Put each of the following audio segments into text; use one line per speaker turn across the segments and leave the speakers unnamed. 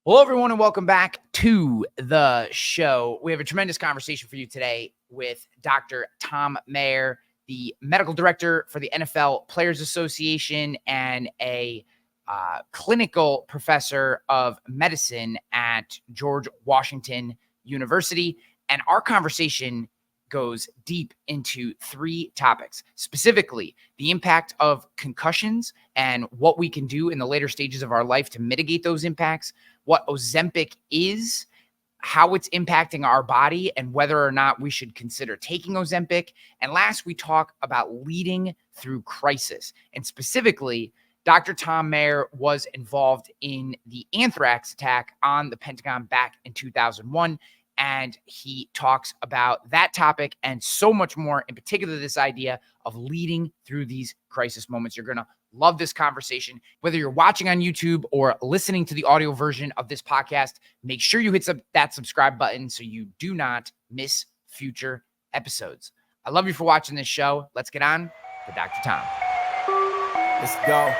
Hello, everyone, and welcome back to the show. We have a tremendous conversation for you today with Dr. Thom Mayer, the medical director for the NFL Players Association and a clinical professor of medicine at George Washington University. And our conversation goes deep into three topics, specifically the impact of concussions and what we can do in the later stages of our life to mitigate those impacts, what Ozempic is, how it's impacting our body, and whether or not we should consider taking Ozempic. And last, we talk about leading through crisis. And specifically, Dr. Thom Mayer was involved in the anthrax attack on the Pentagon back in 2001. And he talks about that topic and so much more, in particular, this idea of leading through these crisis moments. You're going to love this conversation. Whether you're watching on YouTube or listening to the audio version of this podcast, make sure you hit that subscribe button so you do not miss future episodes. I love you for watching this show. Let's get on to Dr. Thom.
Let's go.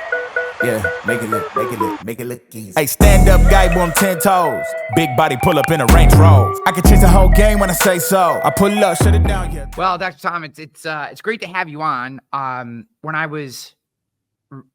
Yeah, make it look easy. Hey, stand up guy on 10 toes. Big body pull up in a Range Rover. I can change the whole game when I say so. I pull up, shut it down. Yeah.
Well, Dr. Thom, it's great to have you on. When I was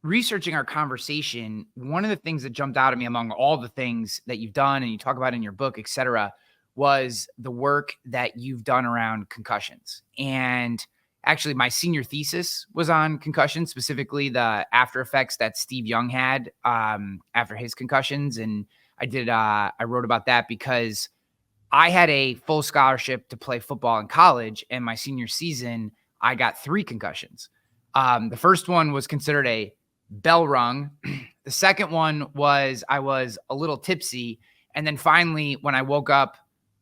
researching our conversation, one of the things that jumped out at me among all the things that you've done and you talk about in your book, et cetera, was the work that you've done around concussions. And actually, my senior thesis was on concussions, specifically the after effects that Steve Young had after his concussions. And I wrote about that because I had a full scholarship to play football in college, and my senior season, I got 3 concussions. The first one was considered a bell rung. The second one was I was a little tipsy. And then finally, when I woke up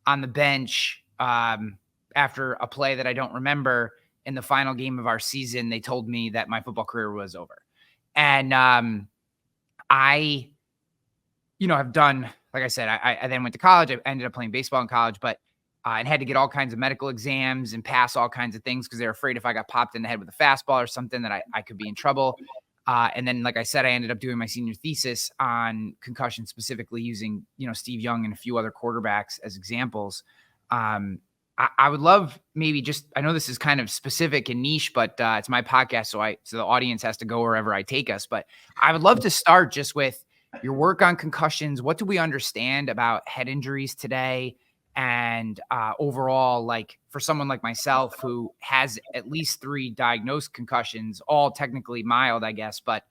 on the bench after a play that I don't remember, in the final game of our season, they told me that my football career was over. And I have done, like I said, I then went to college. I ended up playing baseball in college, but and had to get all kinds of medical exams and pass all kinds of things because they were afraid if I got popped in the head with a fastball or something that I could be in trouble. And then, like I said, I ended up doing my senior thesis on concussion, specifically using, Steve Young and a few other quarterbacks as examples. I would love maybe I know this is kind of specific and niche, but it's my podcast, so the audience has to go wherever I take us. But I would love to start just with your work on concussions. What do we understand about head injuries today? And overall, like for someone like myself who has at least 3 diagnosed concussions, all technically mild, I guess, but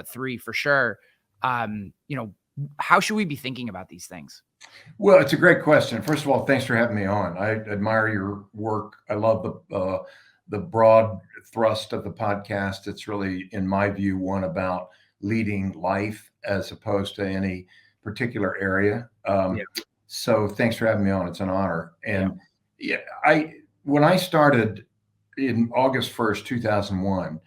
3 for sure. How should we be thinking about these things?
Well, it's a great question. First of all, thanks for having me on. I admire your work. I love the broad thrust of the podcast. It's really, in my view, one about leading life as opposed to any particular area. So thanks for having me on. It's an honor. And when I started in August 1st, 2001,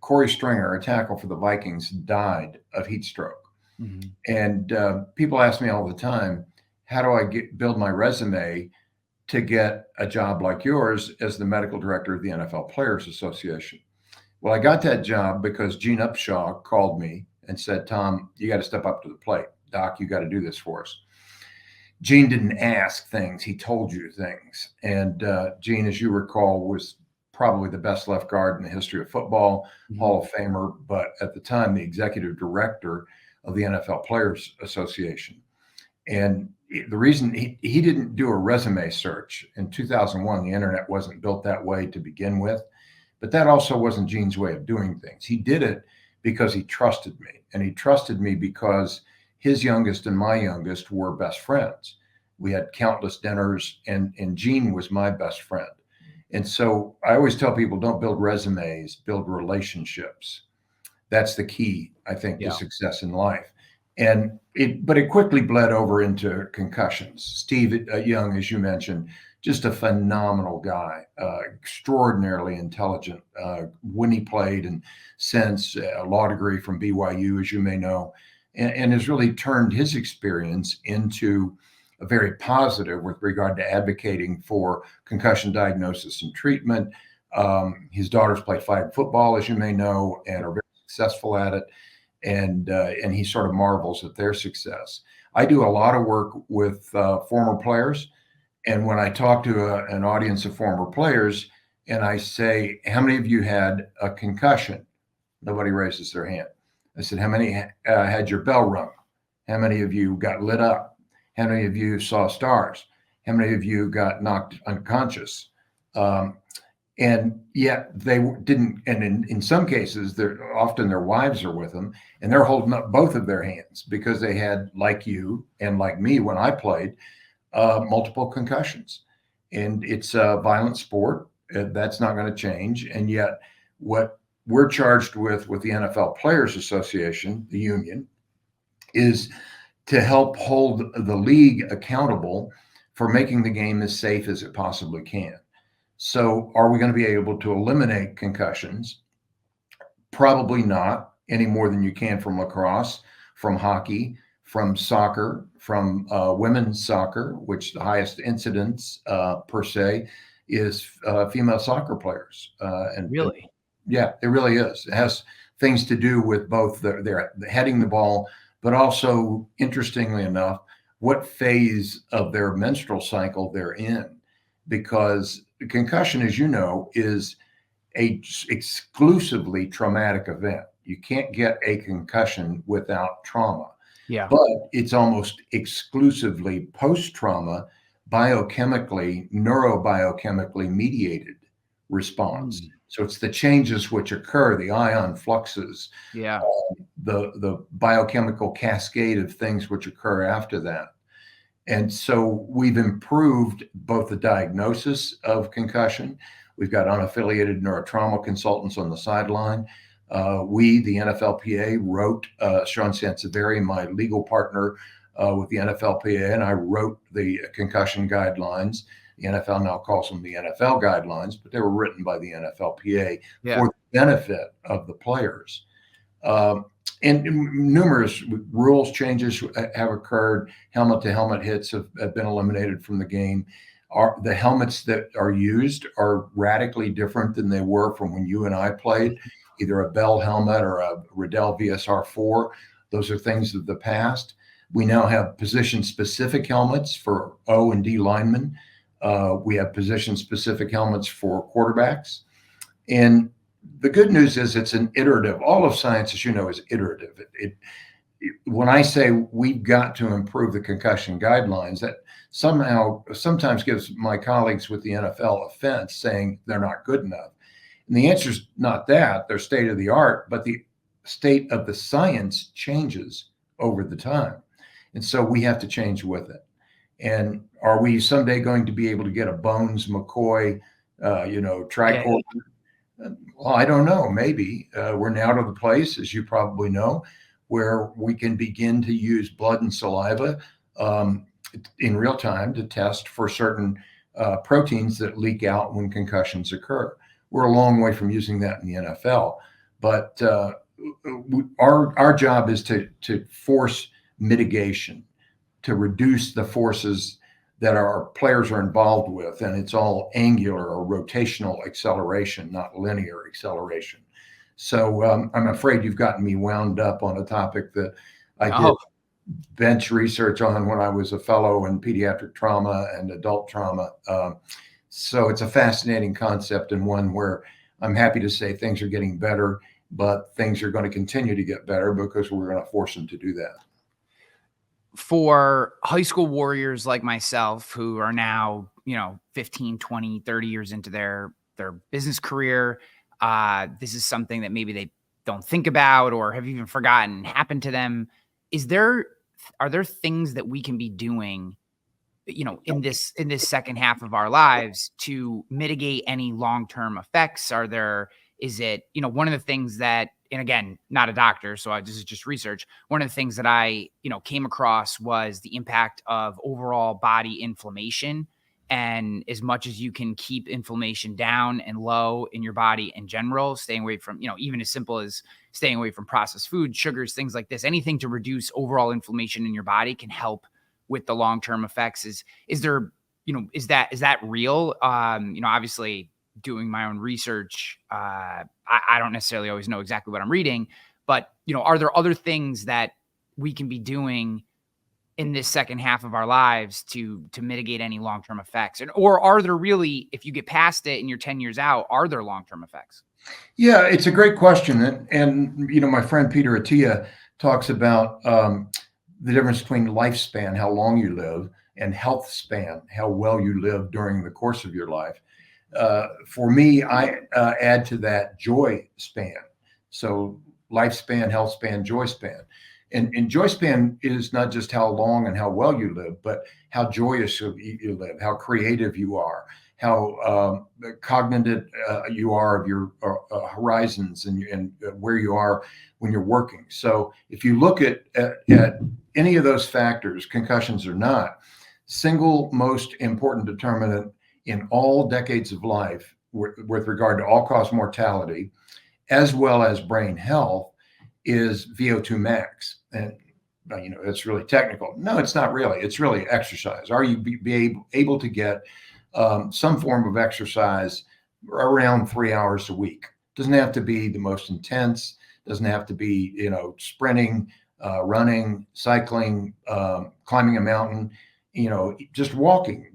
Corey Stringer, a tackle for the Vikings, died of heat stroke. Mm-hmm. And people ask me all the time, how do I build my resume to get a job like yours as the medical director of the NFL Players Association? Well, I got that job because Gene Upshaw called me and said, Tom, you got to step up to the plate. Doc, you got to do this for us. Gene didn't ask things. He told you things. And Gene, as you recall, was probably the best left guard in the history of football, mm-hmm. Hall of Famer, but at the time, the executive director of the NFL Players Association. And the reason he didn't do a resume search in 2001, the internet wasn't built that way to begin with, but that also wasn't Gene's way of doing things. He did it because he trusted me, and he trusted me because his youngest and my youngest were best friends. We had countless dinners, and Gene was my best friend. And so I always tell people, don't build resumes, build relationships. That's the key, I think, to success in life. But it quickly bled over into concussions. Steve Young, as you mentioned, just a phenomenal guy, extraordinarily intelligent. When he played, and since a law degree from BYU, as you may know, and has really turned his experience into a very positive with regard to advocating for concussion diagnosis and treatment. His daughters play flag football, as you may know, and are very successful at it. And he sort of marvels at their success. I do a lot of work with former players. And when I talk to an audience of former players and I say, how many of you had a concussion? Nobody raises their hand. I said, how many had your bell rung? How many of you got lit up? How many of you saw stars? How many of you got knocked unconscious? And yet they didn't. And in some cases, often their wives are with them, and they're holding up both of their hands because they had, like you and like me when I played, multiple concussions. And it's a violent sport. That's not going to change. And yet, what we're charged with the NFL Players Association, the union, is to help hold the league accountable for making the game as safe as it possibly can. So are we going to be able to eliminate concussions? Probably not, any more than you can from lacrosse, from hockey, from soccer, from women's soccer, which the highest incidence per se is female soccer players. And
Really?
Yeah, it really is. It has things to do with both their heading the ball, but also, interestingly enough, what phase of their menstrual cycle they're in. Because concussion, as you know, is a exclusively traumatic event. You can't get a concussion without trauma.
Yeah.
But it's almost exclusively post-trauma, biochemically, neurobiochemically mediated response. So it's the changes which occur, the ion fluxes,
Yeah.
the biochemical cascade of things which occur after that. And so we've improved both the diagnosis of concussion. We've got unaffiliated neurotrauma consultants on the sideline. We, the NFLPA, wrote Sean Sansevieri, my legal partner with the NFLPA, and I wrote the concussion guidelines. The NFL now calls them the NFL guidelines, but they were written by the NFLPA for the benefit of the players. And numerous rules changes have occurred. Helmet-to-helmet hits have been eliminated from the game. The helmets that are used are radically different than they were from when you and I played, either a Bell helmet or a Riddell VSR4. Those are things of the past. We now have position-specific helmets for O and D linemen. We have position-specific helmets for quarterbacks. And the good news is it's an iterative. All of science, as you know, is iterative. When I say we've got to improve the concussion guidelines, that sometimes gives my colleagues with the NFL offense, saying they're not good enough. And the answer is not that. They're state of the art, but the state of the science changes over the time. And so we have to change with it. And are we someday going to be able to get a Bones McCoy, tricorder? Well, I don't know. Maybe we're now to the place, as you probably know, where we can begin to use blood and saliva in real time to test for certain proteins that leak out when concussions occur. We're a long way from using that in the NFL, but our job is to force mitigation, to reduce the forces that our players are involved with. And it's all angular or rotational acceleration, not linear acceleration. So I'm afraid you've gotten me wound up on a topic that I did bench research on when I was a fellow in pediatric trauma and adult trauma. So it's a fascinating concept, and one where I'm happy to say things are getting better, but things are going to continue to get better because we're going to force them to do that.
For high school warriors like myself, who are now, 15, 20, 30 years into their business career, this is something that maybe they don't think about or have even forgotten happened to them. Are there things that we can be doing, in this second half of our lives to mitigate any long-term effects? Is it, one of the things that, and again, not a doctor, so this is just research. One of the things that I, came across was the impact of overall body inflammation. And as much as you can keep inflammation down and low in your body in general, staying away from, even as simple as staying away from processed food, sugars, things like this, anything to reduce overall inflammation in your body can help with the long-term effects. Is there, is that real? Obviously doing my own research, I don't necessarily always know exactly what I'm reading, but, are there other things that we can be doing in this second half of our lives to mitigate any long-term effects? Or are there really, if you get past it and you're 10 years out, are there long-term effects?
Yeah, it's a great question. And you know, my friend Peter Attia talks about the difference between lifespan, how long you live, and health span, how well you live during the course of your life. For me, I add to that joy span. So lifespan, health span, joy span. And joy span is not just how long and how well you live, but how joyous you live, how creative you are, how cognitive you are of your horizons and where you are when you're working. So if you look at any of those factors, concussions or not, single most important determinant in all decades of life with regard to all-cause mortality, as well as brain health, is VO2 max. And you know, it's really technical. No, it's not really. It's really exercise. Are you able to get some form of exercise around 3 hours a week? Doesn't have to be the most intense. Doesn't have to be, you know, sprinting, running, cycling, climbing a mountain. You know, just walking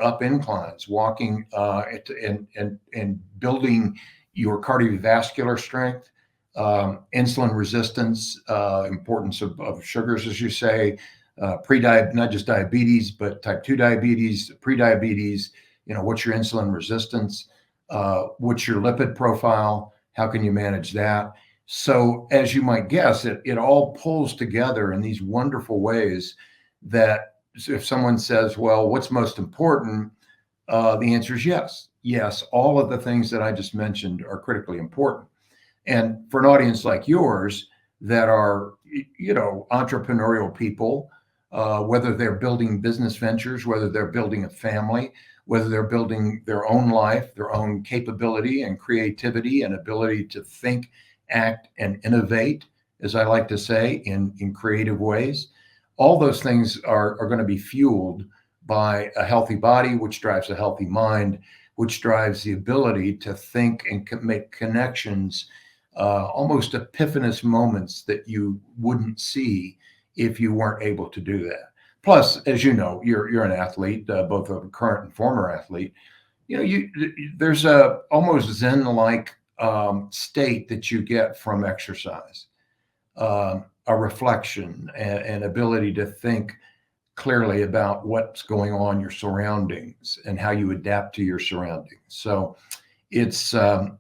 up inclines, walking and building your cardiovascular strength, insulin resistance, importance of sugars, as you say, not just diabetes, but type 2 diabetes, pre-diabetes. You know, what's your insulin resistance? What's your lipid profile? How can you manage that? So as you might guess, it all pulls together in these wonderful ways that if someone says, well, what's most important? The answer is yes. Yes, all of the things that I just mentioned are critically important. And for an audience like yours that are, you know, entrepreneurial people, whether they're building business ventures, whether they're building a family, whether they're building their own life, their own capability and creativity and ability to think, act, and innovate, as I like to say, in creative ways, all those things are going to be fueled by a healthy body, which drives a healthy mind, which drives the ability to think and make connections, almost epiphanous moments that you wouldn't see if you weren't able to do that. Plus, as you know, you're an athlete, both a current and former athlete. You know, there's a almost Zen-like state that you get from exercise, a reflection and ability to think clearly about what's going on, your surroundings, and how you adapt to your surroundings. So it's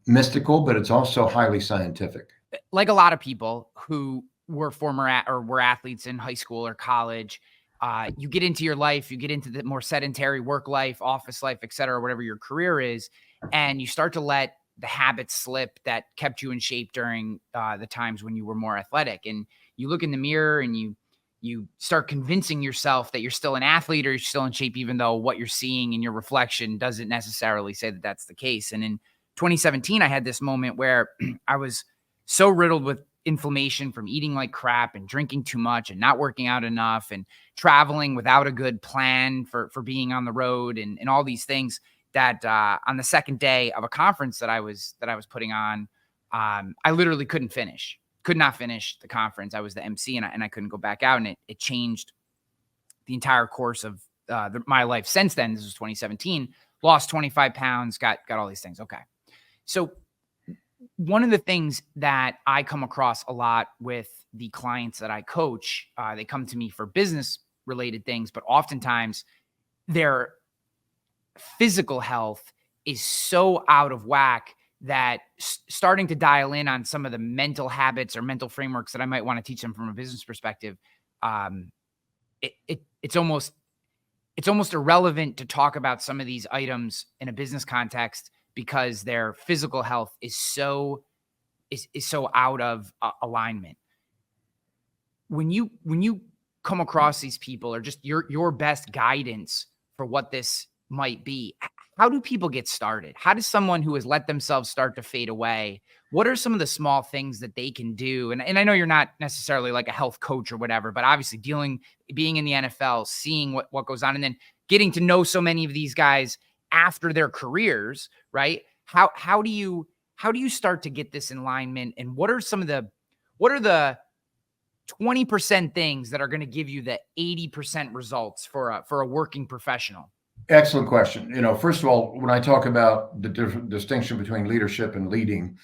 mystical, but it's also highly scientific.
Like a lot of people who were were athletes in high school or college, you get into your life, you get into the more sedentary work life, office life, et cetera, whatever your career is, and you start to let the habits slip that kept you in shape during the times when you were more athletic. And you look in the mirror and you start convincing yourself that you're still an athlete or you're still in shape, even though what you're seeing in your reflection doesn't necessarily say that that's the case. And in 2017, I had this moment where I was so riddled with inflammation from eating like crap and drinking too much and not working out enough and traveling without a good plan for being on the road and all these things that on the second day of a conference that I was putting on, I literally could not finish the conference. I was the MC and I couldn't go back out, and it changed the entire course of my life since then. This was 2017, lost 25 pounds, got all these things. Okay. So one of the things that I come across a lot with the clients that I coach, they come to me for business related things, but oftentimes their physical health is so out of whack that starting to dial in on some of the mental habits or mental frameworks that I might want to teach them from a business perspective, it's almost irrelevant to talk about some of these items in a business context because their physical health is so out of alignment. When you come across these people, or just your best guidance for what this might be, how do people get started? How does someone who has let themselves start to fade away, what are some of the small things that they can do? And I know you're not necessarily like a health coach or whatever, but obviously being in the NFL, seeing what goes on, and then getting to know so many of these guys after their careers, right? How do you start to get this in alignment? And what are the 20% things that are going to give you the 80% results for a working professional?
Excellent question. First of all, when I talk about the distinction between leadership and leading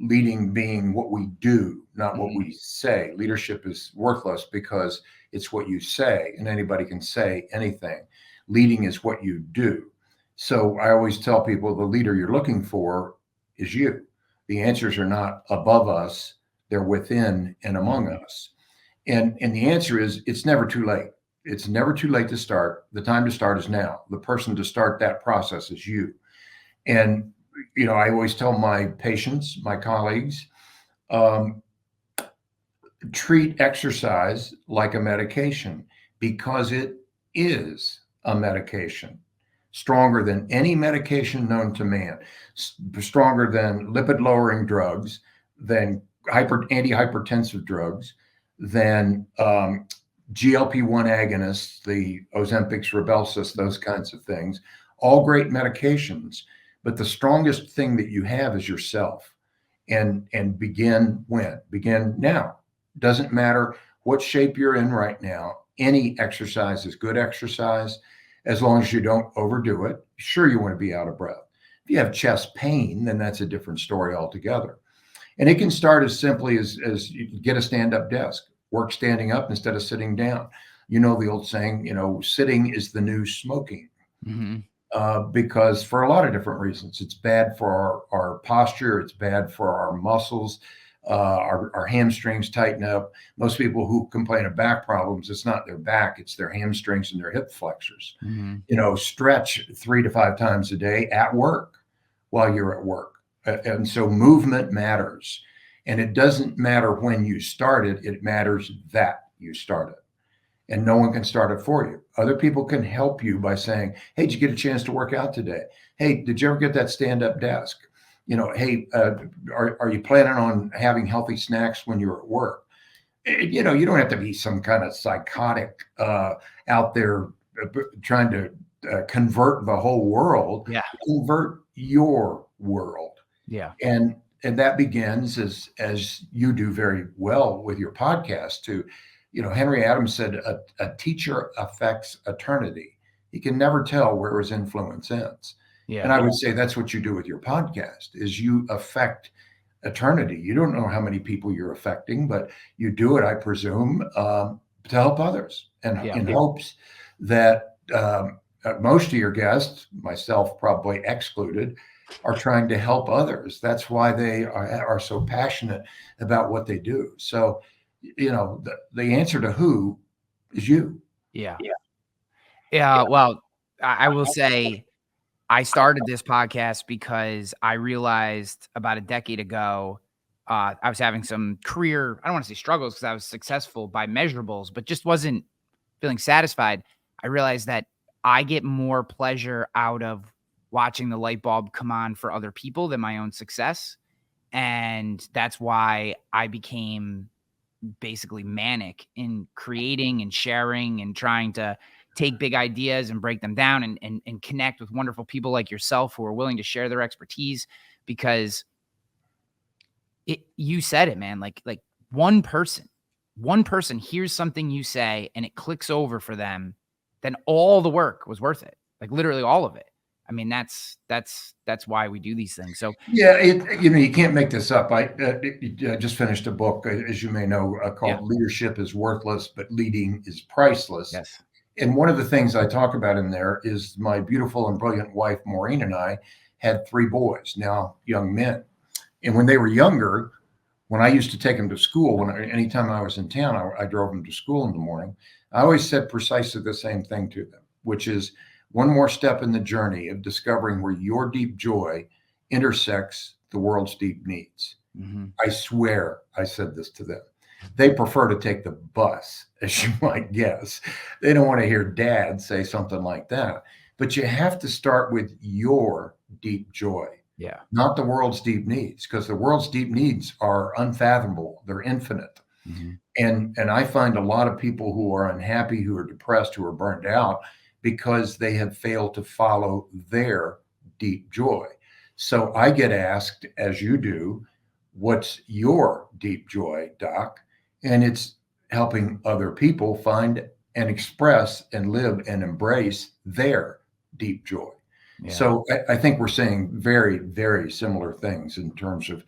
being what we do, not what we say. Leadership is worthless because it's what you say, and anybody can say anything. Leading is what you do. So I always tell people the leader you're looking for is you. The answers are not above us, they're within and among us. And the answer is, it's never too late. It's never too late to start. The time to start is now. The person to start that process is you. And, I always tell my patients, my colleagues, treat exercise like a medication, because it is a medication. Stronger than any medication known to man, stronger than lipid-lowering drugs, than antihypertensive drugs, than GLP-1 agonists, the Ozempics, Rybelsus, those kinds of things, all great medications. But the strongest thing that you have is yourself. And begin when? Begin now. Doesn't matter what shape you're in right now. Any exercise is good exercise, as long as you don't overdo it. Sure, you want to be out of breath. If you have chest pain, then that's a different story altogether. And it can start as simply as you get a stand-up desk. Work standing up instead of sitting down. The old saying, sitting is the new smoking. Because for a lot of different reasons. It's bad for our posture. It's bad for our muscles. Our hamstrings tighten up. Most people who complain of back problems, it's not their back, it's their hamstrings and their hip flexors. Stretch 3 to 5 times a day at work while you're at work. And so movement matters. And it doesn't matter when you start it, it matters that you start it. And no one can start it for you. Other people can help you by saying, hey, did you get a chance to work out today? Hey, did you ever get that stand-up desk? Hey, are you planning on having healthy snacks when you're at work? You don't have to be some kind of psychotic out there trying to convert the whole world.
Yeah.
Convert your world.
Yeah.
And that begins, as you do very well with your podcast, to, Henry Adams said, a teacher affects eternity. He can never tell where his influence ends.
Yeah.
And I would say that's what you do with your podcast, is you affect eternity. You don't know how many people you're affecting, but you do it, I presume, to help others, and in hopes that most of your guests, myself probably excluded, are trying to help others. That's why they are so passionate about what they do. So, the answer to who is you.
Yeah. Well, I will say I started this podcast because I realized about a decade ago, I was having some career, I don't want to say struggles because I was successful by measurables, but just wasn't feeling satisfied. I realized that I get more pleasure out of watching the light bulb come on for other people than my own success. And that's why I became basically manic in creating and sharing and trying to take big ideas and break them down and connect with wonderful people like yourself who are willing to share their expertise, because you said it, man, like one person hears something you say and it clicks over for them, then all the work was worth it. Like literally all of it. I mean, that's why we do these things. So
yeah, you can't make this up. I just finished a book, as you may know, called Leadership is Worthless, but Leading is Priceless.
Yes.
And one of the things I talk about in there is my beautiful and brilliant wife, Maureen, and I had 3 boys, now young men. And when they were younger, when I used to take them to school, anytime I was in town, I drove them to school in the morning. I always said precisely the same thing to them, which is, one more step in the journey of discovering where your deep joy intersects the world's deep needs. I swear I said this to them. They prefer to take the bus, as you might guess. They don't want to hear dad say something like that. But you have to start with your deep joy, not the world's deep needs, because the world's deep needs are unfathomable. They're infinite. And I find a lot of people who are unhappy, who are depressed, who are burned out, because they have failed to follow their deep joy. So I get asked, as you do, what's your deep joy, Doc? And it's helping other people find and express and live and embrace their deep joy.
Yeah.
So I think we're saying very, very similar things in terms of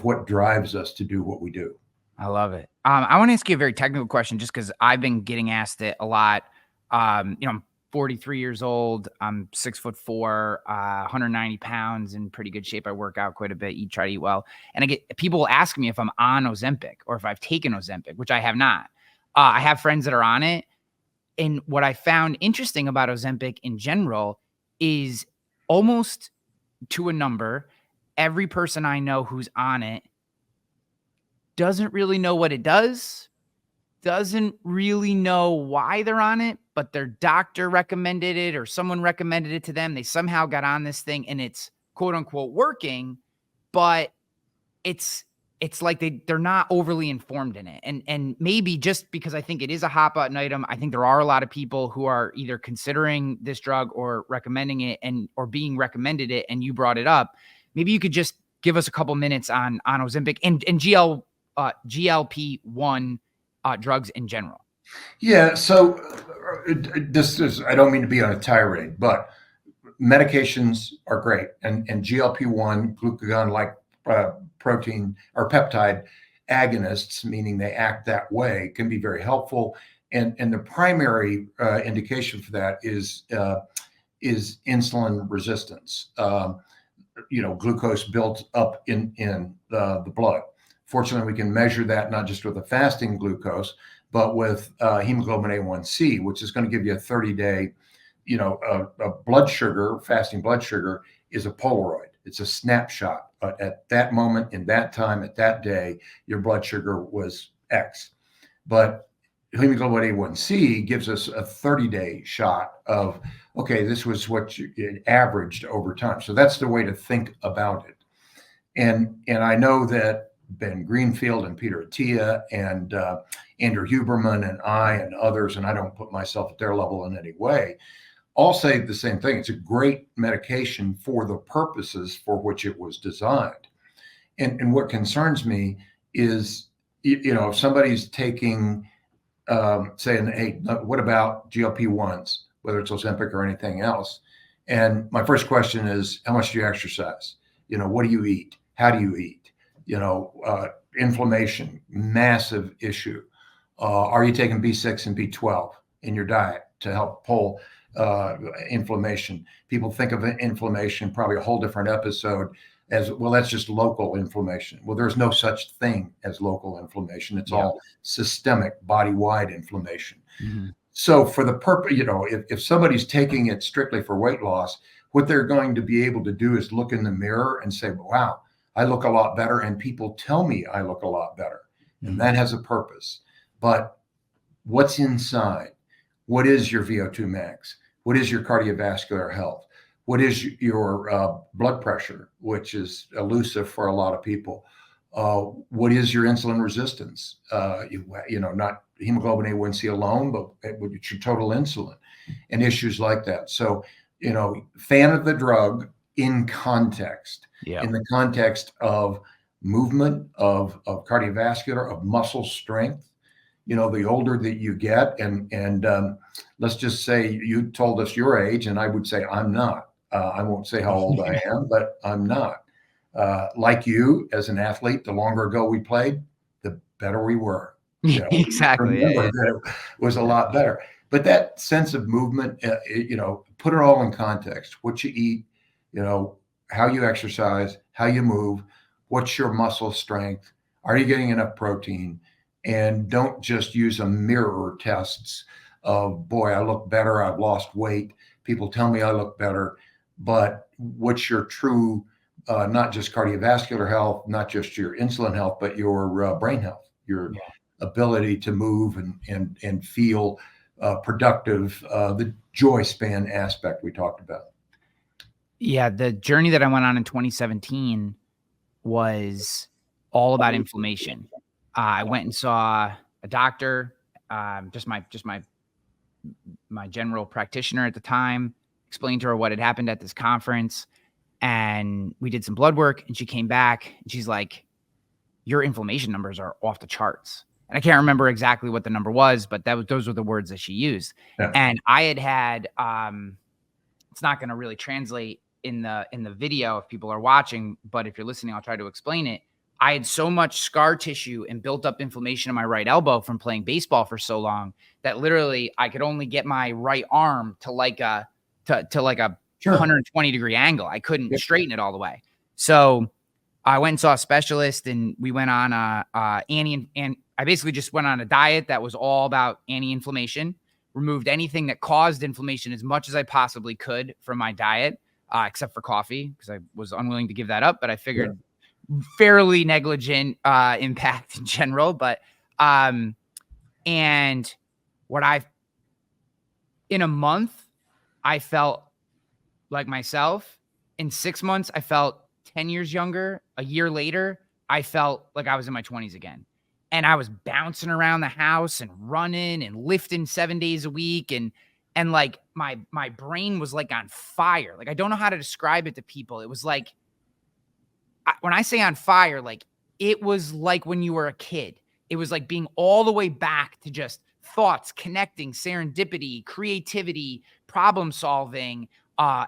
what drives us to do what we do.
I love it. I want to ask you a very technical question just because I've been getting asked it a lot. I'm 43 years old. I'm 6'4", 190 pounds, in pretty good shape. I work out quite a bit, try to eat well. And I get people ask me if I'm on Ozempic or if I've taken Ozempic, which I have not. I have friends that are on it. And what I found interesting about Ozempic in general is almost to a number, every person I know who's on it doesn't really know what it does, doesn't really know why they're on it, but their doctor recommended it or someone recommended it to them. They somehow got on this thing and it's quote unquote working, but it's like they're not overly informed in it. And maybe just because I think it is a hot button item, I think there are a lot of people who are either considering this drug or recommending it or being recommended it, and you brought it up. Maybe you could just give us a couple minutes on Ozempic and GLP-1 drugs in general.
Yeah. So this is, I don't mean to be on a tirade, but medications are great. And GLP-1, glucagon-like protein or peptide agonists, meaning they act that way, can be very helpful. And the primary indication for that is insulin resistance. Glucose built up in the blood. Fortunately, we can measure that not just with a fasting glucose, but with hemoglobin A1C, which is going to give you a 30-day, a blood sugar. Fasting blood sugar is a Polaroid. It's a snapshot. At that moment, in that time, at that day, your blood sugar was X. But hemoglobin A1C gives us a 30-day shot of, okay, this was what you averaged over time. So that's the way to think about it. And I know that Ben Greenfield and Peter Attia and Andrew Huberman and I and others, and I don't put myself at their level in any way, all say the same thing. It's a great medication for the purposes for which it was designed. And what concerns me is, if somebody's taking, saying, hey, what about GLP-1s, whether it's Ozempic or anything else? And my first question is, how much do you exercise? What do you eat? How do you eat? Inflammation, massive issue. Are you taking B6 and B12 in your diet to help pull inflammation? People think of inflammation, probably a whole different episode, as, well, that's just local inflammation. Well, there's no such thing as local inflammation. It's all systemic, body-wide inflammation. Mm-hmm. So for the purpose, if somebody's taking it strictly for weight loss, what they're going to be able to do is look in the mirror and say, wow, I look a lot better, and people tell me I look a lot better. And that has a purpose. But what's inside? What is your VO2 max? What is your cardiovascular health? What is your blood pressure, which is elusive for a lot of people? What is your insulin resistance? Not hemoglobin A1C alone, but it's your total insulin and issues like that. So, fan of the drug in context, in the context of movement, of cardiovascular, of muscle strength. The older that you get, and let's just say you told us your age, and I would say I'm not. I won't say how old I am, but I'm not. Like you, as an athlete, the longer ago we played, the better we were.
Exactly.
That it was a lot better. But that sense of movement, put it all in context. What you eat, how you exercise, how you move, what's your muscle strength? Are you getting enough protein? And don't just use a mirror tests of, boy, I look better, I've lost weight, people tell me I look better. But what's your true, not just cardiovascular health, not just your insulin health, but your brain health, your ability to move and feel productive, the joy span aspect we talked about.
Yeah, the journey that I went on in 2017 was all about inflammation. I went and saw a doctor, just my general practitioner at the time, explained to her what had happened at this conference, and we did some blood work, and she came back and she's like, your inflammation numbers are off the charts. And I can't remember exactly what the number was, but those were the words that she used.
Yeah.
And I had it's not going to really translate in the video if people are watching, but if you're listening, I'll try to explain it. I had so much scar tissue and built up inflammation in my right elbow from playing baseball for so long that literally I could only get my right arm to like a 120-degree angle. I couldn't straighten it all the way. So I went and saw a specialist, and we went on and I basically just went on a diet that was all about anti-inflammation, removed anything that caused inflammation as much as I possibly could from my diet, except for coffee, because I was unwilling to give that up, but I figured fairly negligent impact in general. But and what in a month, I felt like myself. In 6 months, I felt 10 years younger. A year later, I felt like I was in my 20s again. And I was bouncing around the house and running and lifting 7 days a week. And like my brain was like on fire. Like, I don't know how to describe it to people. It was like, when I say on fire, like, it was like when you were a kid. It was like being all the way back to just thoughts, connecting, serendipity, creativity, problem solving,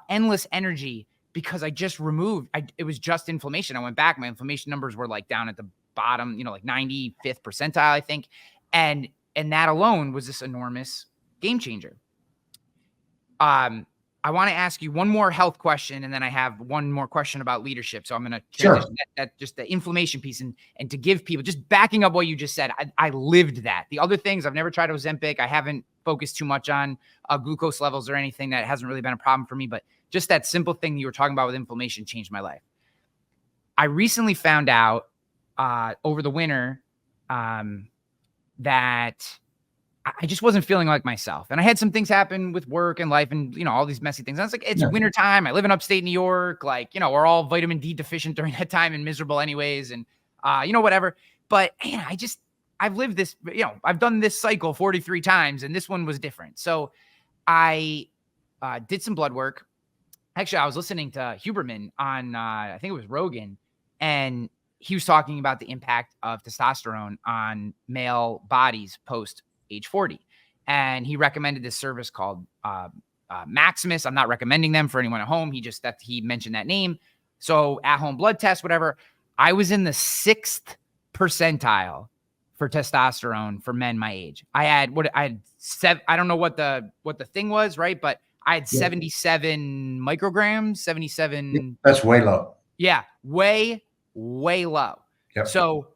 endless energy, because I just removed, it was just inflammation. I went back, my inflammation numbers were like down at the bottom, like 95th percentile, I think. And that alone was this enormous game changer. I want to ask you one more health question, and then I have one more question about leadership. So I'm going to transition that just the inflammation piece, and to give people, just backing up what you just said, I lived that. The other things, I've never tried Ozempic. I haven't focused too much on glucose levels or anything. That hasn't really been a problem for me, but just that simple thing you were talking about with inflammation changed my life. I recently found out over the winter that I just wasn't feeling like myself. And I had some things happen with work and life and, all these messy things. I was like, it's winter time. I live in upstate New York. Like, we're all vitamin D deficient during that time and miserable anyways. And, whatever. But man, I've lived this, I've done this cycle 43 times, and this one was different. So I did some blood work. Actually, I was listening to Huberman on, I think it was Rogan, and he was talking about the impact of testosterone on male bodies post age 40. And he recommended this service called Maximus. I'm not recommending them for anyone at home. He mentioned that name. So at home blood test, whatever. I was in the 6th percentile for testosterone for men my age. I don't know what the thing was, right? But I had 77 micrograms, 77.
That's way low.
Yeah. Way low.
Yep.
So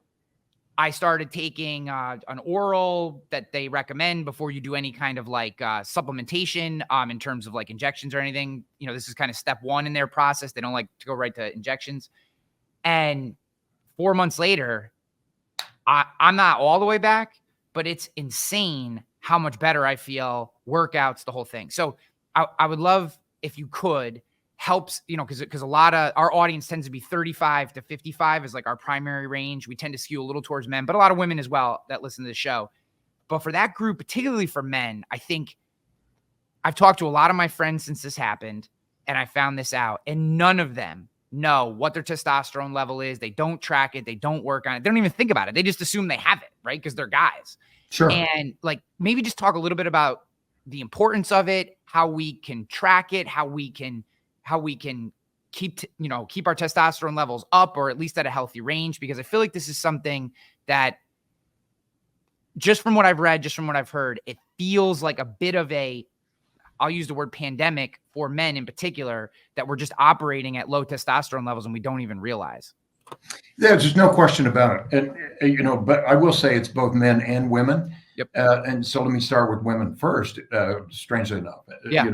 I started taking an oral that they recommend before you do any kind of like supplementation in terms of like injections or anything. This is kind of step 1 in their process. They don't like to go right to injections. And 4 months later, I'm not all the way back, but it's insane how much better I feel, workouts, the whole thing. So I would love if you could helps, because a lot of our audience tends to be 35 to 55 is like our primary range. We tend to skew a little towards men, but a lot of women as well that listen to the show. But for that group, particularly for men, I think I've talked to a lot of my friends since this happened, and I found this out, and none of them know what their testosterone level is. They don't track it. They don't work on it. They don't even think about it. They just assume they have it, right? Because they're guys.
Sure.
And like, maybe just talk a little bit about the importance of it, how we can track it, how we can keep our testosterone levels up, or at least at a healthy range, because I feel like this is something that, just from what I've read, just from what I've heard, it feels like a bit of I'll use the word pandemic for men in particular, that we're just operating at low testosterone levels and we don't even realize.
Yeah, there's no question about it. And, but I will say it's both men and women.
Yep.
And so let me start with women first, strangely enough.
Yeah.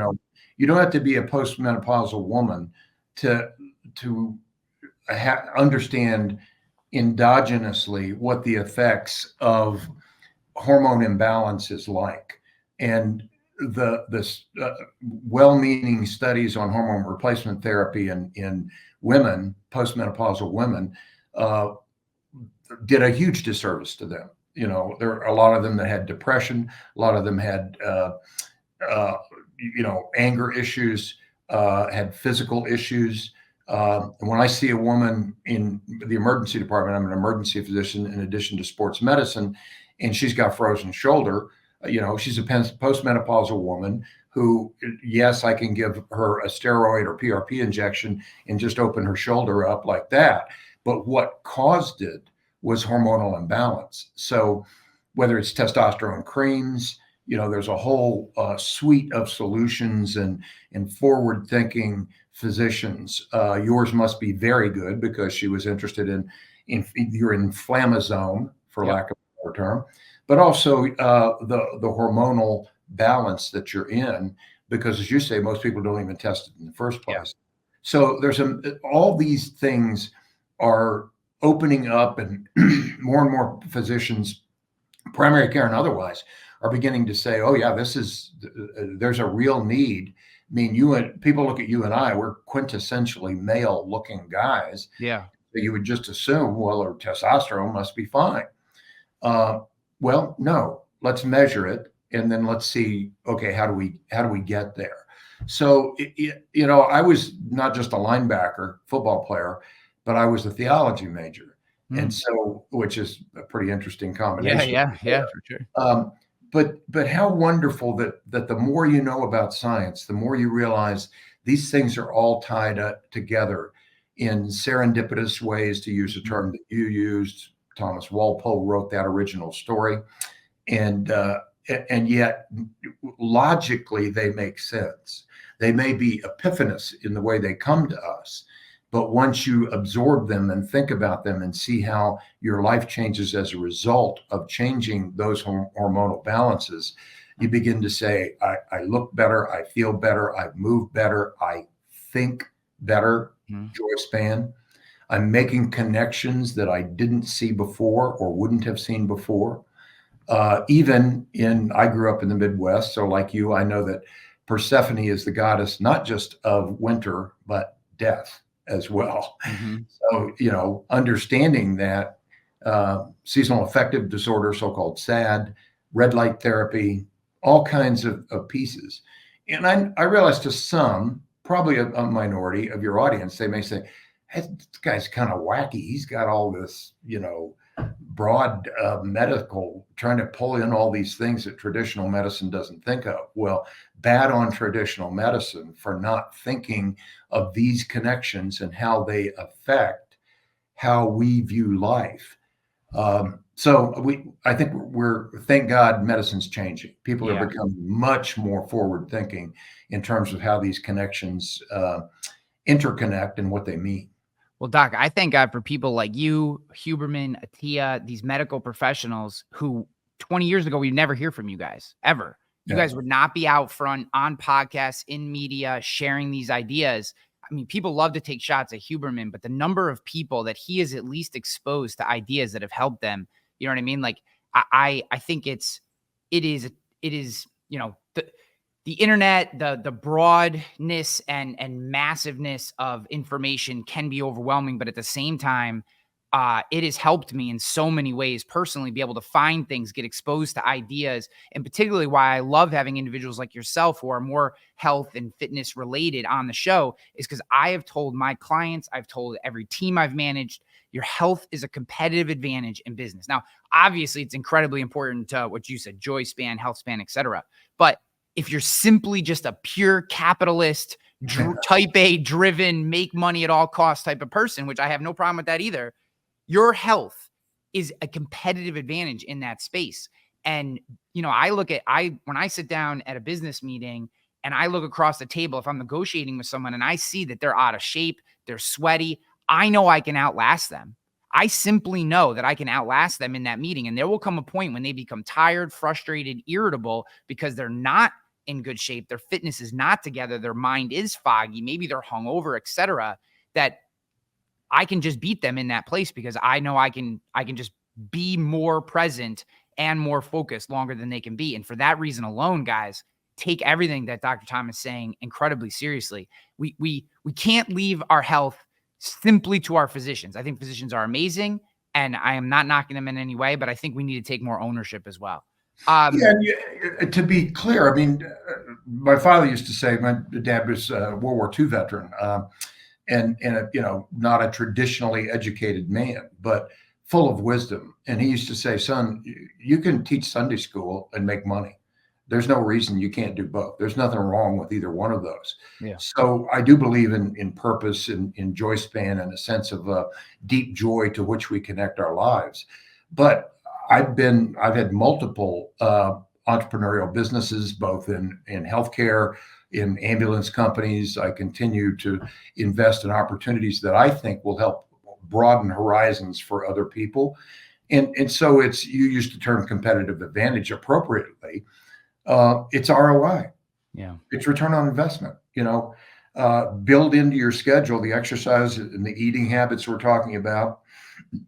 You don't have to be a postmenopausal woman to understand endogenously what the effects of hormone imbalance is like. And the well-meaning studies on hormone replacement therapy in women, postmenopausal women, did a huge disservice to them. There are a lot of them that had depression. A lot of them had, anger issues, had physical issues. When I see a woman in the emergency department, I'm an emergency physician in addition to sports medicine, and she's got frozen shoulder. She's a postmenopausal woman who, yes, I can give her a steroid or PRP injection and just open her shoulder up like that. But what caused it was hormonal imbalance. So whether it's testosterone creams, there's a whole suite of solutions and forward-thinking physicians. Yours must be very good because she was interested in your inflammasome, for lack of a better term, but also the hormonal balance that you're in, because as you say, most people don't even test it in the first place. So there's all these things are opening up, and more and more physicians, primary care and otherwise, are beginning to say, oh yeah, there's a real need. I mean, people look at you and I, we're quintessentially male looking guys.
Yeah.
So you would just assume, well, our testosterone must be fine. Well, no, let's measure it. And then let's see, okay, how do we get there? So, I was not just a linebacker football player, but I was a theology major. And so, which is a pretty interesting combination.
Yeah, for sure.
But how wonderful that the more you know about science, the more you realize these things are all tied up together in serendipitous ways, to use a term that you used. Thomas Walpole wrote that original story. And yet logically they make sense. They may be epiphanous in the way they come to us, but once you absorb them and think about them and see how your life changes as a result of changing those hormonal balances, you begin to say, I look better, I feel better, I move better, I think better, joy span. I'm making connections that I didn't see before or wouldn't have seen before. I grew up in the Midwest, so like you, I know that Persephone is the goddess not just of winter, but death as well. So, understanding that seasonal affective disorder, so-called SAD, red light therapy, all kinds of pieces. And I realize to some, probably a minority of your audience, they may say, hey, this guy's kind of wacky. He's got all this, broad medical, trying to pull in all these things that traditional medicine doesn't think of. Well, bad on traditional medicine for not thinking of these connections and how they affect how we view life. So I think thank God medicine's changing. People are becoming much more forward thinking in terms of how these connections interconnect and what they mean.
Well, Doc, I thank God for people like you, Huberman, Attia, these medical professionals who 20 years ago, we'd never hear from you guys, ever. You guys would not be out front on podcasts, in media, sharing these ideas. I mean, people love to take shots at Huberman, but the number of people that he is at least exposed to ideas that have helped them, you know what I mean? Like, I think it is, the internet, the broadness and massiveness of information can be overwhelming, but at the same time, it has helped me in so many ways personally be able to find things, get exposed to ideas, and particularly why I love having individuals like yourself who are more health and fitness related on the show is because I have told my clients, I've told every team I've managed, your health is a competitive advantage in business. Now, obviously, it's incredibly important to what you said, joy span, health span, et cetera. But if you're simply just a pure capitalist, type A driven, make money at all costs type of person, which I have no problem with that either, your health is a competitive advantage in that space. And, when I sit down at a business meeting and I look across the table, if I'm negotiating with someone and I see that they're out of shape, they're sweaty, I know I can outlast them. I simply know that I can outlast them in that meeting. And there will come a point when they become tired, frustrated, irritable because they're not in good shape. Their fitness is not together. Their mind is foggy. Maybe they're hungover, et cetera, that I can just beat them in that place because I know I can just be more present and more focused longer than they can be. And for that reason alone, guys, take everything that Dr. Thom is saying incredibly seriously. We can't leave our health simply to our physicians. I think physicians are amazing and I am not knocking them in any way, but I think we need to take more ownership as well.
To be clear, I mean, my father used to say, my dad was a World War II veteran, and not a traditionally educated man, but full of wisdom. And he used to say, son, you can teach Sunday school and make money. There's no reason you can't do both. There's nothing wrong with either one of those.
Yeah.
So I do believe in purpose, in joy span, and a sense of deep joy to which we connect our lives. But I've had multiple entrepreneurial businesses, both in healthcare, in ambulance companies. I continue to invest in opportunities that I think will help broaden horizons for other people. And so you used the term competitive advantage appropriately. It's ROI.
Yeah.
It's return on investment. Build into your schedule the exercise and the eating habits we're talking about,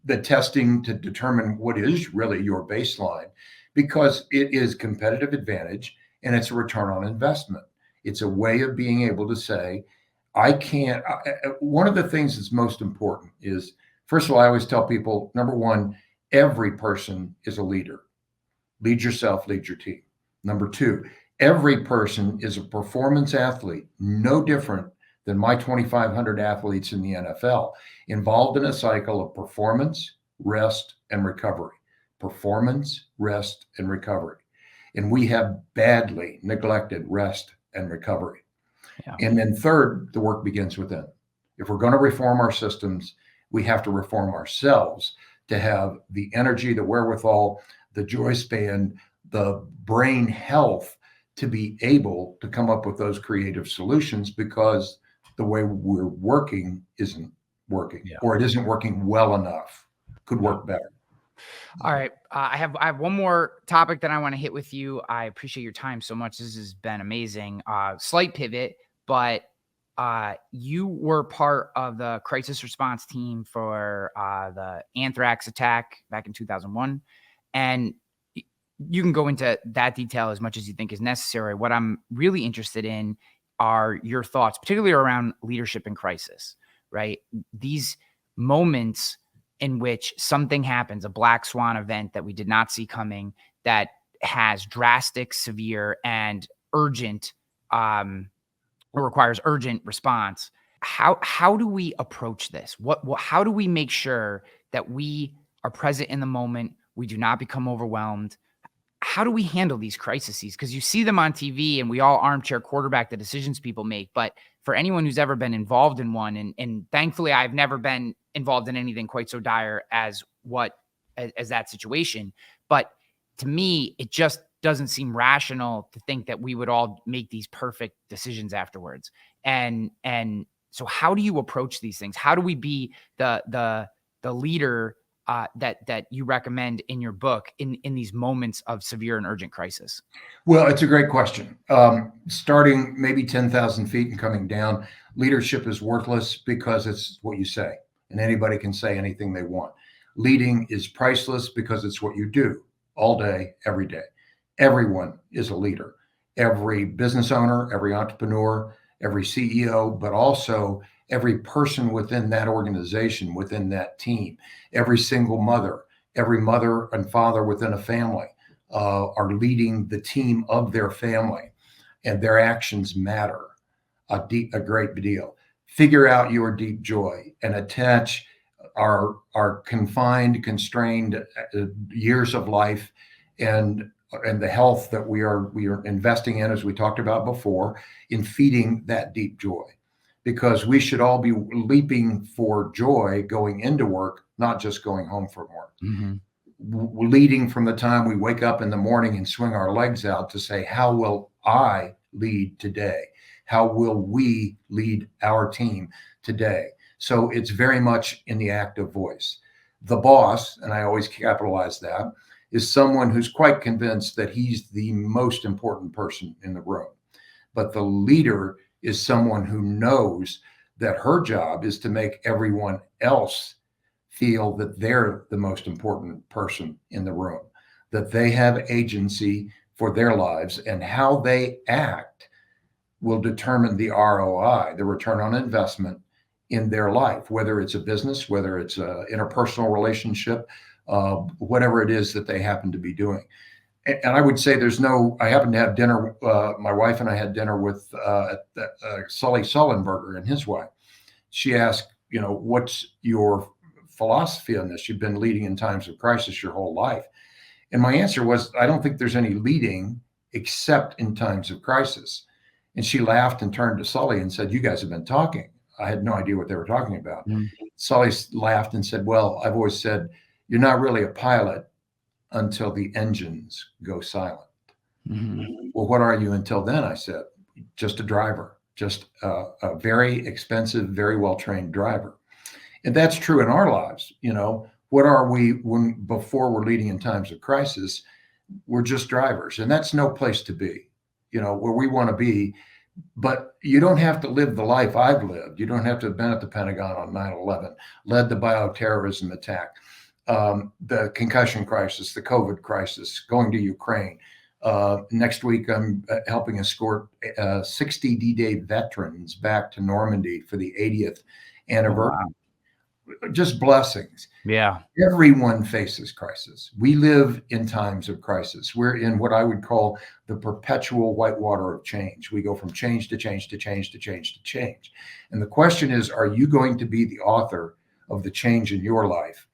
the testing to determine what is really your baseline, because it is competitive advantage and it's a return on investment. It's a way of being able to say, one of the things that's most important is, first of all, I always tell people, number one, every person is a leader. Lead yourself, lead your team. Number two, every person is a performance athlete, no different than my 2,500 athletes in the NFL, involved in a cycle of performance, rest, and recovery. Performance, rest, and recovery. And we have badly neglected rest and recovery.
Yeah.
And then third, the work begins within. If we're going to reform our systems, we have to reform ourselves to have the energy, the wherewithal, the joy span, the brain health to be able to come up with those creative solutions, because the way we're working isn't working, or it isn't working well enough. Could work better.
All right. I have one more topic that I want to hit with you. I appreciate your time so much. This has been amazing. Slight pivot, but you were part of the crisis response team for the anthrax attack back in 2001. And you can go into that detail as much as you think is necessary. What I'm really interested in are your thoughts, particularly around leadership in crisis, right? These moments in which something happens, a black swan event that we did not see coming, that has drastic, severe, and urgent, or requires urgent response. How do we approach this? How do we make sure that we are present in the moment? We do not become overwhelmed. How do we handle these crises? Because you see them on TV and we all armchair quarterback the decisions people make. But for anyone who's ever been involved in one, and thankfully I've never been involved in anything quite so dire as that situation. But to me, it just doesn't seem rational to think that we would all make these perfect decisions afterwards. And so how do you approach these things? How do we be the leader that you recommend in your book in these moments of severe and urgent crisis?
Well, it's a great question. Starting maybe 10,000 feet and coming down, leadership is worthless because it's what you say, and anybody can say anything they want. Leading is priceless because it's what you do all day, every day. Everyone is a leader. Every business owner, every entrepreneur, every CEO, but also every person within that organization, within that team, every single mother, every mother and father within a family are leading the team of their family, and their actions matter a great deal. Figure out your deep joy and attach our confined, constrained years of life and the health that we are investing in, as we talked about before, in feeding that deep joy. Because we should all be leaping for joy going into work, not just going home from work.
Mm-hmm.
Leading from the time we wake up in the morning and swing our legs out to say, how will I lead today? How will we lead our team today? So it's very much in the active voice. The boss, and I always capitalize that, is someone who's quite convinced that he's the most important person in the room. But the leader is someone who knows that her job is to make everyone else feel that they're the most important person in the room, that they have agency for their lives, and how they act will determine the ROI, the return on investment in their life, whether it's a business, whether it's an interpersonal relationship, whatever it is that they happen to be doing. And I would say I happened to have dinner, my wife and I had dinner with Sully Sullenberger and his wife. She asked, what's your philosophy on this? You've been leading in times of crisis your whole life. And my answer was, I don't think there's any leading except in times of crisis. And she laughed and turned to Sully and said, you guys have been talking. I had no idea what they were talking about. Sully laughed and said, well, I've always said, you're not really a pilot until the engines go silent. Well, what are you until then? I said, just a driver, just a very expensive, very well-trained driver. And that's true in our lives. You know, what are we before we're leading in times of crisis? We're just drivers, and that's no place to be, you know, where we want to be. But you don't have to live the life I've lived. You don't have to have been at the Pentagon on 9/11, led the bioterrorism attack, the concussion crisis, the COVID crisis, going to Ukraine. Next week, I'm helping escort 60 D-Day veterans back to Normandy for the 80th anniversary. Wow. Just blessings.
Yeah.
Everyone faces crisis. We live in times of crisis. We're in what I would call the perpetual whitewater of change. We go from change to change to change to change to change. And the question is, are you going to be the author of the change in your life?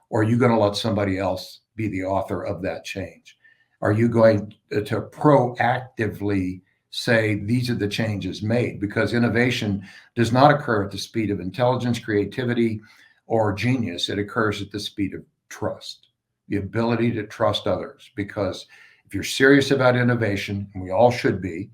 Or are you going to let somebody else be the author of that change? Are you going to proactively say, these are the changes made? Because innovation does not occur at the speed of intelligence, creativity, or genius. It occurs at the speed of trust, the ability to trust others. Because if you're serious about innovation, and we all should be,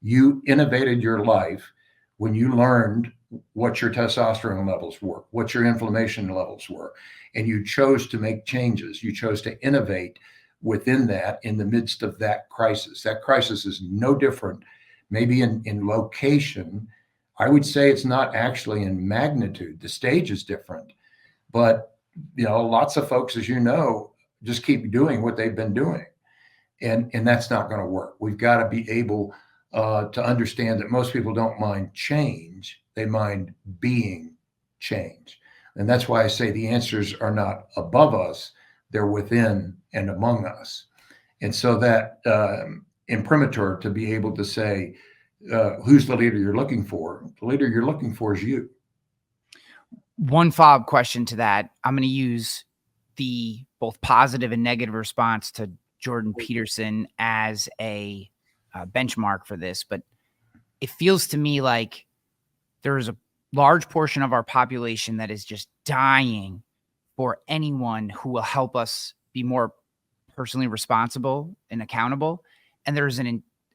you innovated your life when you learned what your testosterone levels were, what your inflammation levels were, and you chose to make changes. You chose to innovate within that in the midst of that crisis. That crisis is no different, maybe in location. I would say it's not actually in magnitude. The stage is different, but you know, lots of folks, as you know, just keep doing what they've been doing, and that's not going to work. We've got to be able to understand that most people don't mind change; they mind being change, and that's why I say the answers are not above us; they're within and among us. And so that imprimatur to be able to say, who's the leader you're looking for? The leader you're looking for is you.
One follow-up question to that. I'm going to use the both positive and negative response to Jordan Peterson as a benchmark for this, but it feels to me like there's a large portion of our population that is just dying for anyone who will help us be more personally responsible and accountable. And there's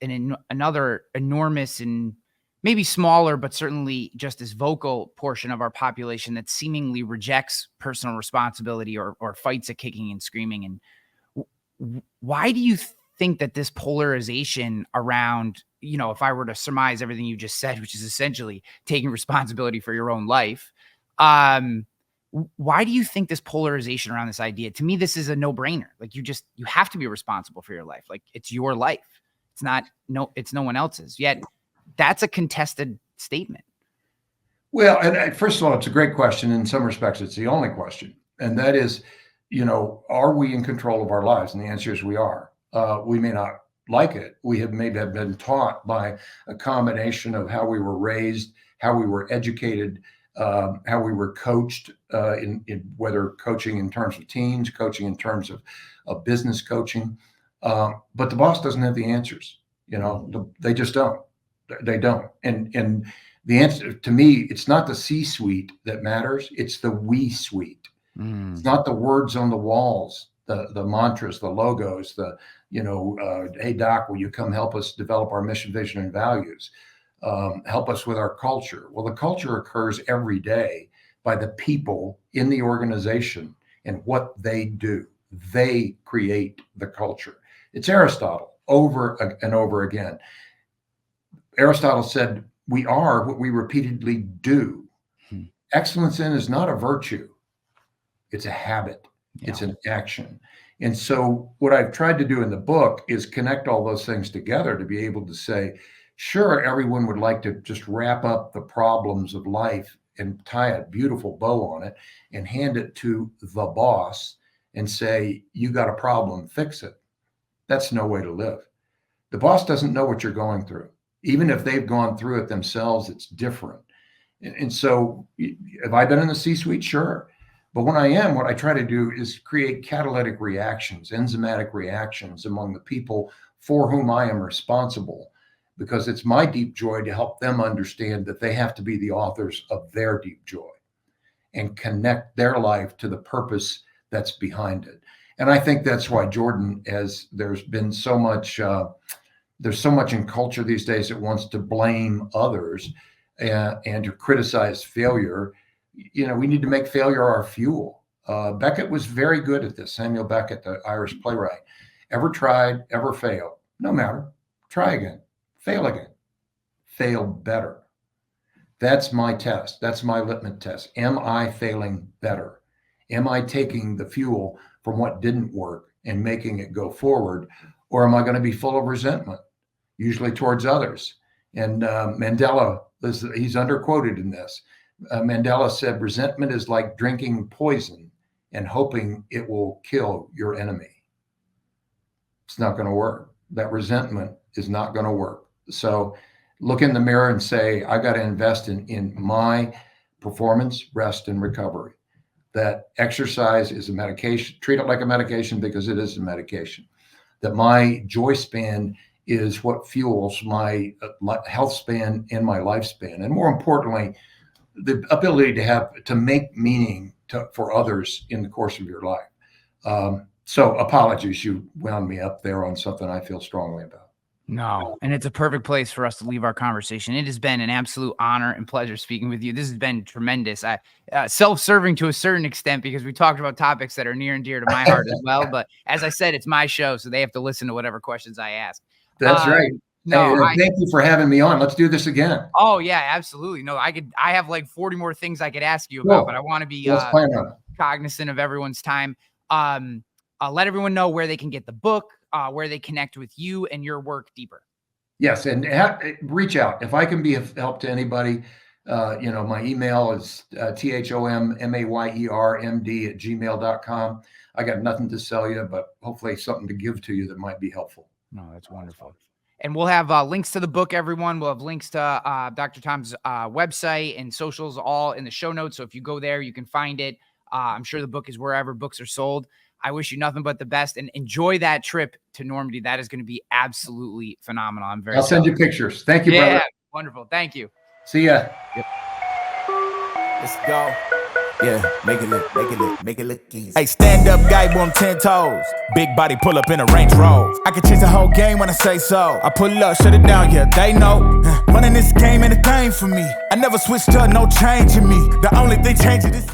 another enormous and maybe smaller, but certainly just as vocal portion of our population that seemingly rejects personal responsibility or fights at kicking and screaming. And why do you think that this polarization around, you know, if I were to surmise everything you just said, which is essentially taking responsibility for your own life, why do you think this polarization around this idea? To me, this is a no-brainer. Like you have to be responsible for your life. Like it's your life. It's no one else's. Yet that's a contested statement.
Well, and first of all, it's a great question. In some respects, it's the only question. And that is, you know, are we in control of our lives? And the answer is we are. We may not like it. We have maybe been taught by a combination of how we were raised, how we were educated, how we were coached in whether coaching in terms of teams, coaching in terms of business coaching. But the boss doesn't have the answers. You know, they just don't. They don't. And the answer to me, it's not the C-suite that matters. It's the we suite. It's not the words on the walls, the mantras, the logos, hey, Doc, will you come help us develop our mission, vision, and values? Help us with our culture. Well, the culture occurs every day by the people in the organization and what they do. They create the culture. It's Aristotle over and over again. Aristotle said, we are what we repeatedly do. Excellence in is not a virtue. It's a habit. Yeah. It's an action. And so what I've tried to do in the book is connect all those things together to be able to say, sure, everyone would like to just wrap up the problems of life and tie a beautiful bow on it and hand it to the boss and say, you got a problem, fix it. That's no way to live. The boss doesn't know what you're going through. Even if they've gone through it themselves, it's different. And so have I been in the C-suite? Sure. But when I am, what I try to do is create catalytic reactions, enzymatic reactions among the people for whom I am responsible, because it's my deep joy to help them understand that they have to be the authors of their deep joy and connect their life to the purpose that's behind it. And I think that's why Jordan, as there's been so much, there's so much in culture these days that wants to blame others and to criticize failure. You know, we need to make failure our fuel. Beckett was very good at this. Samuel Beckett, the Irish playwright, ever tried, ever failed, no matter, try again, fail better. That's my test. That's my litmus test. Am I failing better? Am I taking the fuel from what didn't work and making it go forward? Or am I going to be full of resentment, usually towards others? And Mandela, he's underquoted in this. Mandela said, resentment is like drinking poison and hoping it will kill your enemy. It's not going to work. That resentment is not going to work. So look in the mirror and say, I got to invest in my performance, rest, and recovery. That exercise is a medication, treat it like a medication because it is a medication. That my joy span is what fuels my health span and my lifespan. And more importantly, the ability to make meaning for others in the course of your life. So apologies, you wound me up there on something I feel strongly about.
No, and it's a perfect place for us to leave our conversation. It has been an absolute honor and pleasure speaking with you. This has been tremendous. Self-serving to a certain extent because we talked about topics that are near and dear to my heart as well. But as I said, it's my show, so they have to listen to whatever questions I ask.
That's right.
No,
thank you for having me on. Let's do this again.
Oh yeah, absolutely. No, I have like 40 more things I could ask you about, but I want to be cognizant of everyone's time. Let everyone know where they can get the book, where they connect with you and your work deeper.
Yes, and reach out. If I can be of help to anybody, my email is thommayermd@gmail.com. I got nothing to sell you, but hopefully something to give to you that might be helpful.
No, that's wonderful. And we'll have links to the book, everyone. We'll have links to Dr. Thom's website and socials all in the show notes. So if you go there, you can find it. I'm sure the book is wherever books are sold. I wish you nothing but the best and enjoy that trip to Normandy. That is going to be absolutely phenomenal. I'll
send you pictures. Thank you, brother.
Wonderful. Thank you.
See ya.
Yep.
Let's go. Yeah, make it look easy. Hey, stand up guy on 10 toes. Big body pull up in a Range Rover. I can change the whole game when I say so. I pull up, shut it down, yeah, they know. Running this game ain't a thing for me. I never switched up, no change in me. The only thing changing is